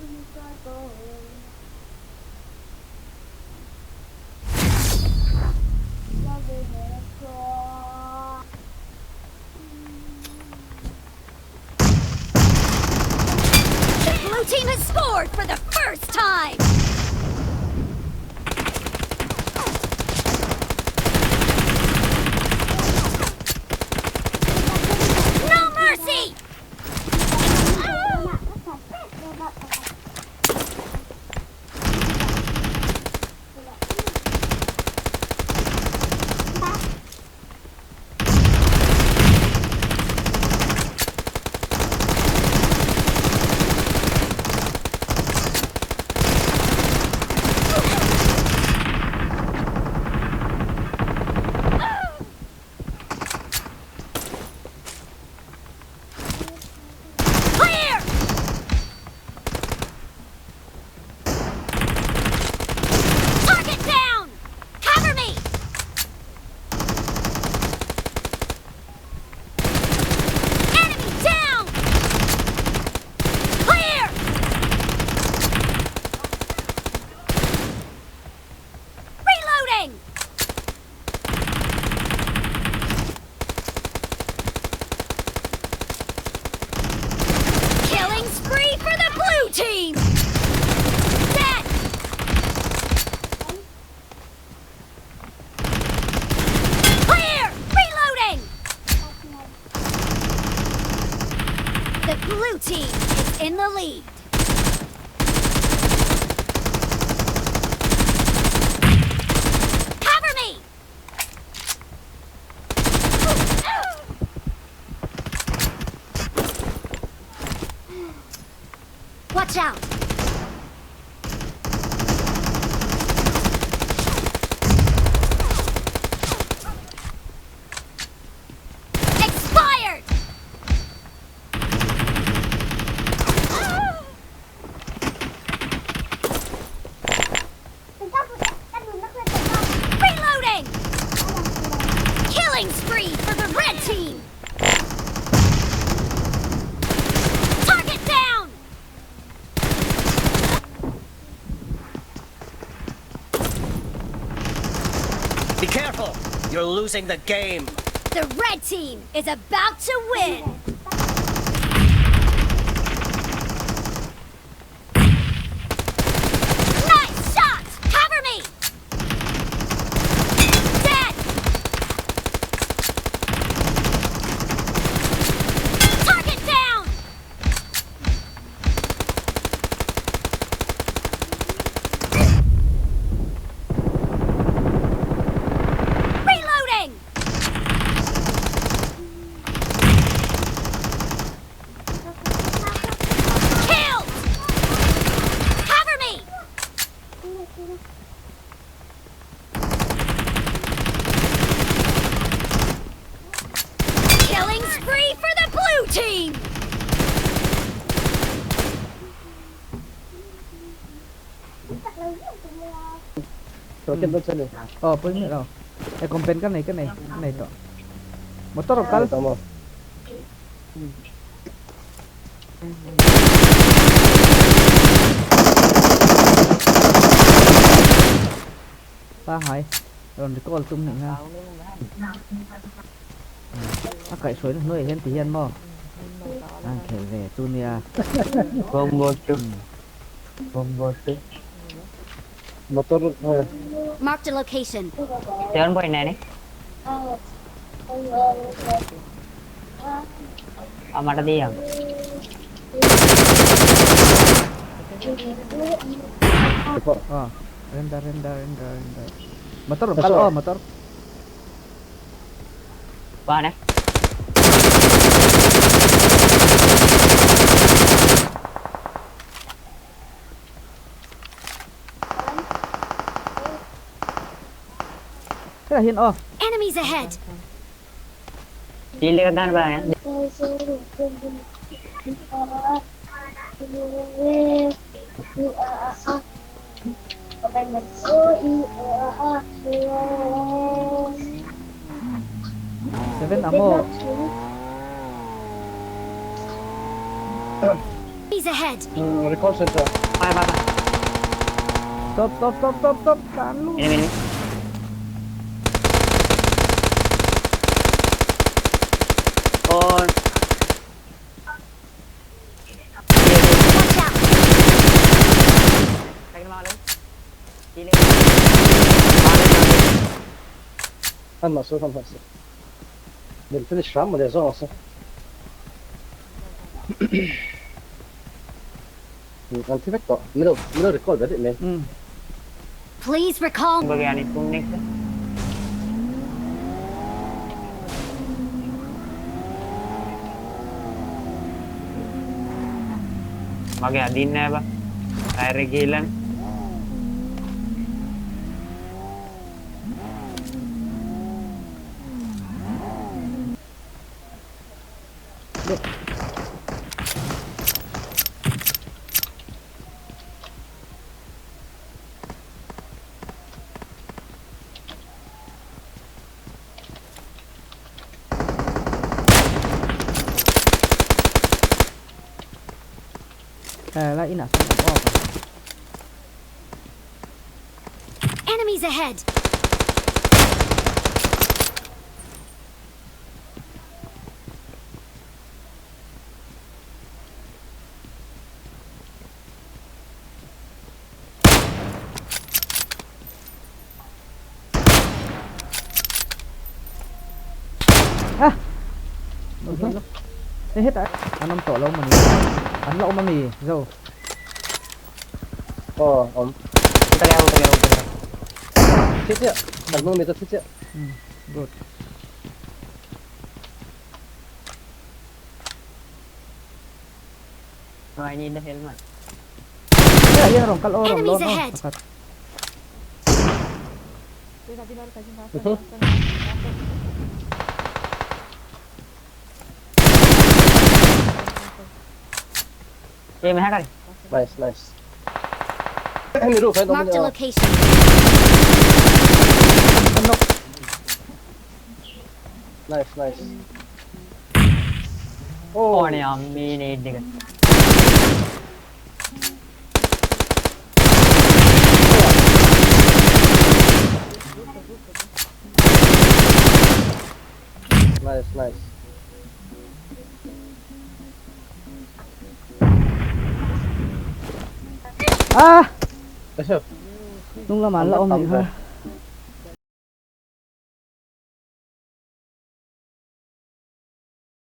Blue team has scored for the first time! No mercy! Blue team is in the lead. Cover me! Watch out! Spree for the red team! Target down! Be careful! You're losing the game! The red team is about to win! Nice shot! Cover me! Dead! Killing spree for the blue team! Oh, pwede na. Eh, kompen ka na ito. Motor, kal. Bahay. Rồi đi call tung này ha. Cậy suối nuôi hen tí hen mò. Đang kể về Tunia. Không một chút. Motor. Marked a location. Jangan poin này. Mata dia. Oh, render. Motor, kalau motor. Mana? Cái là hiên oh. Enemies ahead. Đi lênกันบ้าง Seven ammo. He's ahead. Recall center. ไปไปไป stop การลูก ini ini oh Watch out. lagi mau lu ini Han masuk. Den finish fram och det är så alltså. Han till veck då. Men då rekord väldigt med. Please recall. bagian itu next mage adinne ba tire gilan là ina sang bỏ Enemies ahead. thế hết đấy anh ông tổ lâu mà anh lậu mà mì rồi Om. kita lewat Sitt ya. Kan mau minta sitt ya. good oh ini dah helmet ya ya rong kalau orang Enemies lo ahead. ini mana kali Nice. Ni då för Marked a de. location. Nice. oh ini om ini dia Nice. à Đấy chưa? đúng là màn lậu mày ha